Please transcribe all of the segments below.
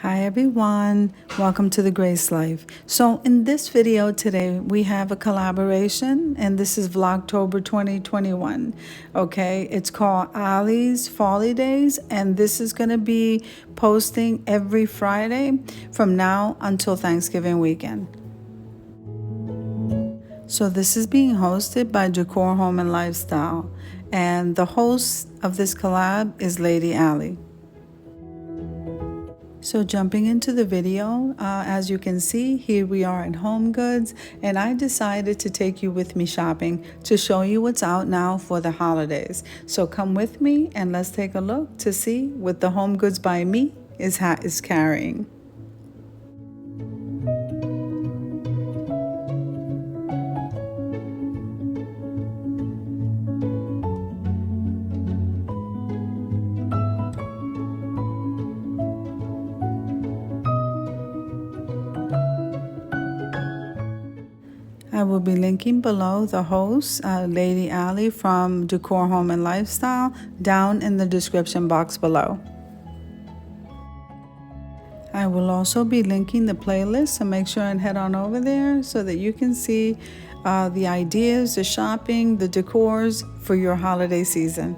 Hi everyone, welcome to the Grace Life. So in this video today we have a collaboration and this is Vlogtober 2021. Okay, it's called Allie's Fallidays and this is going to be posting every Friday from now until Thanksgiving weekend. So this is being hosted by Decor Home and Lifestyle and the host of this collab is Lady ALLIE. So jumping into the video, as you can see, here we are at Home Goods, and I decided to take you with me shopping to show you what's out now for the holidays. So come with me and let's take a look to see what the Home Goods by me is carrying. I will be linking below the host, Lady ALLIE from Decor Home and Lifestyle, down in the description box below. I will also be linking the playlist, so make sure and head on over there so that you can see the ideas, the shopping, the decors for your holiday season.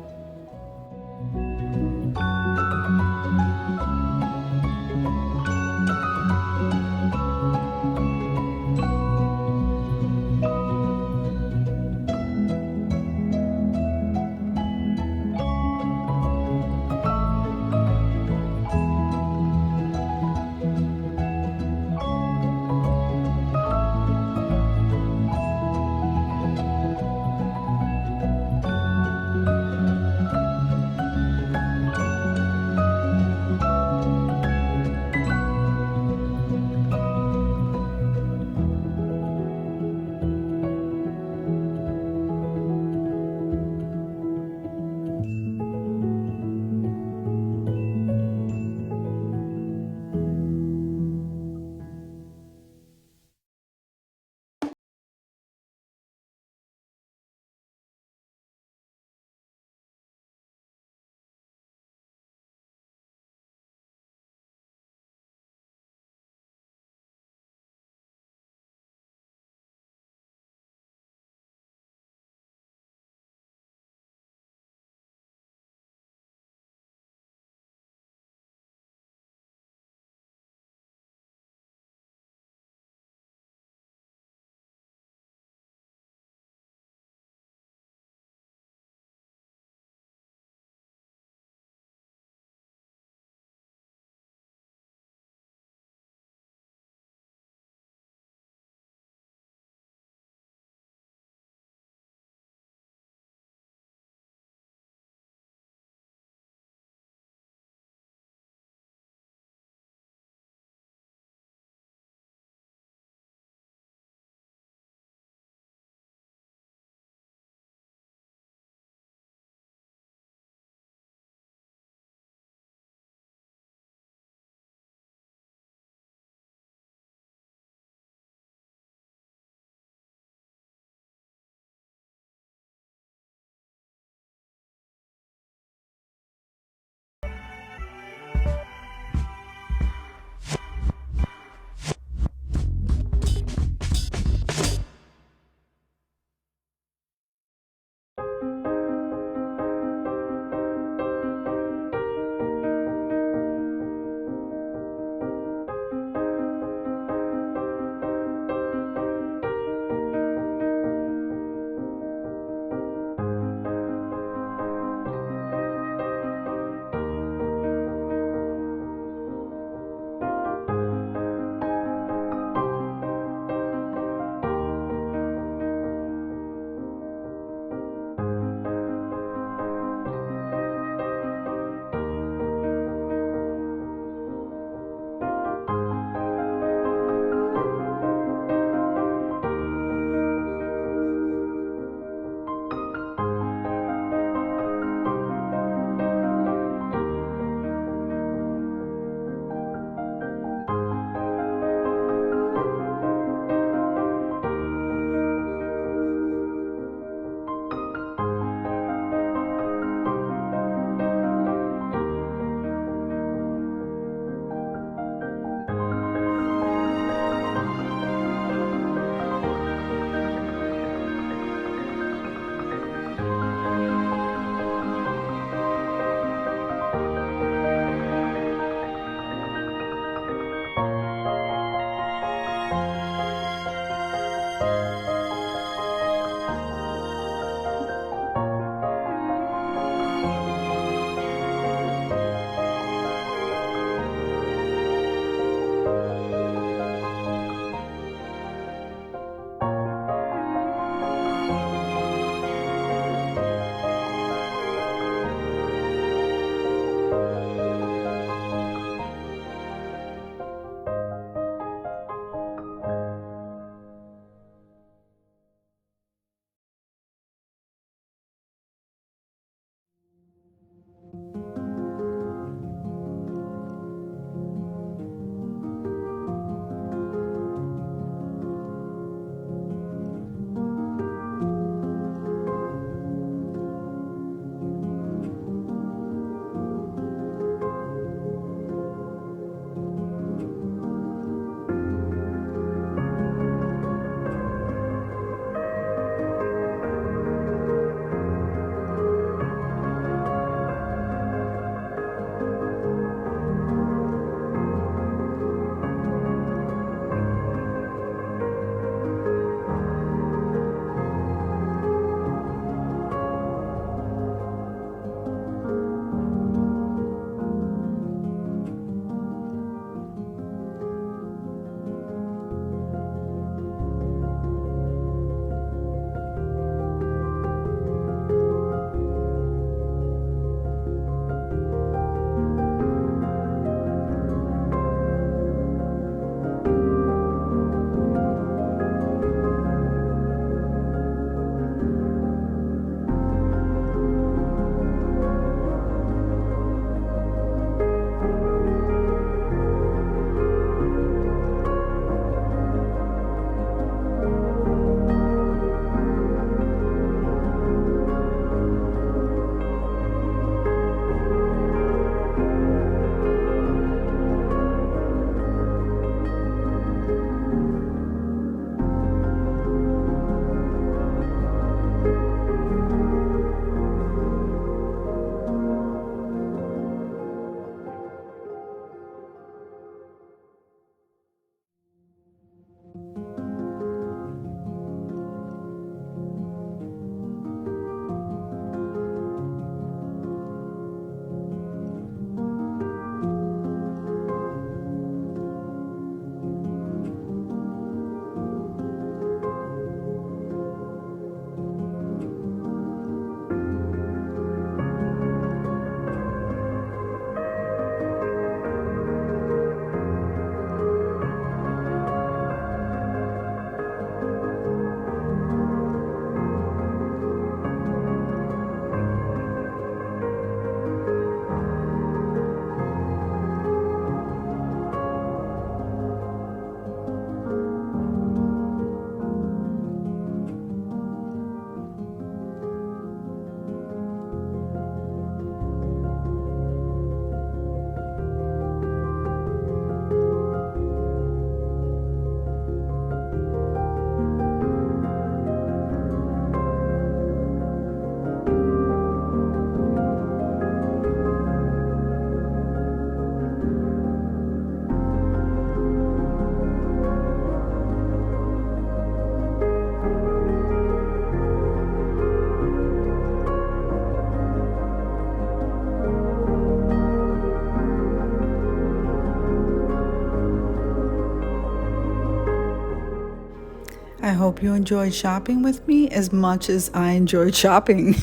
I hope you enjoyed shopping with me as much as I enjoyed shopping.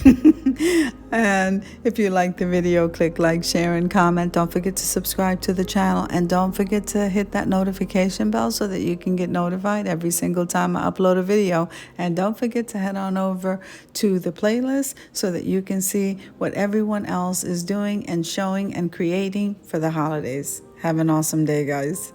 And if you like the video, click like, share, and comment. Don't forget to subscribe to the channel, and don't forget to hit that notification bell so that you can get notified every single time I upload a video. And don't forget to head on over to the playlist so that you can see what everyone else is doing and showing and creating for the holidays. Have an awesome day, guys.